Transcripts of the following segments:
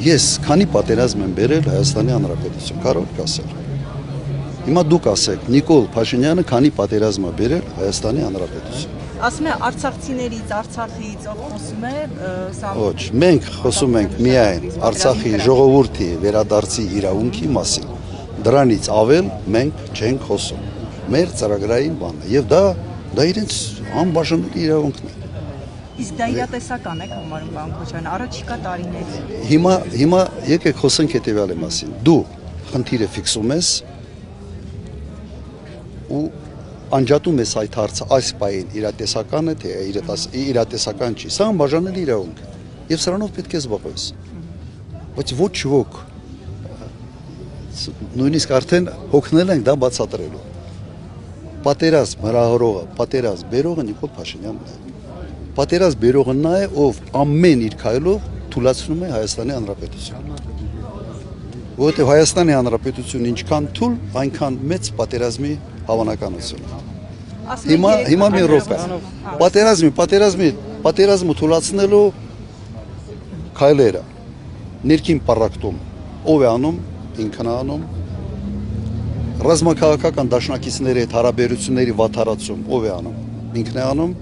Ես քանի պատերազմ եմ բերել Հայաստանի Հանրապետություն, կարող եք ասել։ Հիմա դուք ասեք, Նիկոլ Փաշինյանը քանի պատերազմ է բերել Հայաստանի Հանրապետություն։ Ասում է արցախցիներից, Արցախից ով խոսում է, սա Ոչ, մենք խոսում ենք միայն Արցախի ժողովրդի վերադարձի իրավունքի մասին։ Դրանից ավել մենք չենք խոսում։ Մեր ծրագրային բանն է, եւ դա իրենց անբաժանելի իրավունքն է։ Իսկ դա իրատեսական եք համարում, պարոն Քոչարյան, առաջիկա տարիների։ Հիմա եկեք խոսենք հետեւյալի մասին։ Դու խնդիրը ֆիքսում ես ու անջատում ես այդ հարցը այս պահին իրատեսական է թե իրատեսական չի։ Սա անբաժանելի իրավունք է եւ սրանով պետք է զբաղվես։ Բայց ոչ ոք նույնիսկ արդեն հոգնել ենք դա բացատրելու։ Պատերազմ հրահրողը, պատերազմ բերողը Նիկոլ Փաշինյանն է։ Պատերազմ բերողը նա է, ով ամեն իր քայլով թուլացնում է Հայաստանի Հանրապետությունը։ Որովհետև Հայաստանի Հանրապետությունը ինչքան թույլ, այնքան մեծ պատերազմի հավանականություն։ Հիմա մի րոպե։ Պատերազմը թուլացնելու քայլերը ներքին պարակտում ով է անում, ինքն է անում։ Ռազմաքաղաքական դաշնակիցների հետ հարաբերությունների վատթարացում ով է անում, ինքն է անում։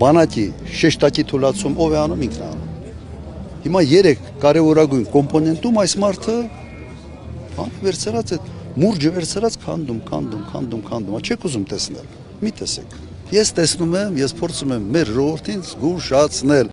Բանակի շեշտակի թուլացում ով է անում, ինքն է անում։ Հիմա 3 կարևորագույն կոմպոնենտում այս մարդը վերցրած է մուրճը վերցրած քանդում, չեք ուզում տեսնել։ Մի տեսեք։ Ես տեսնում եմ, ես փորձում եմ մեր ժողովրդին զգուշացնել։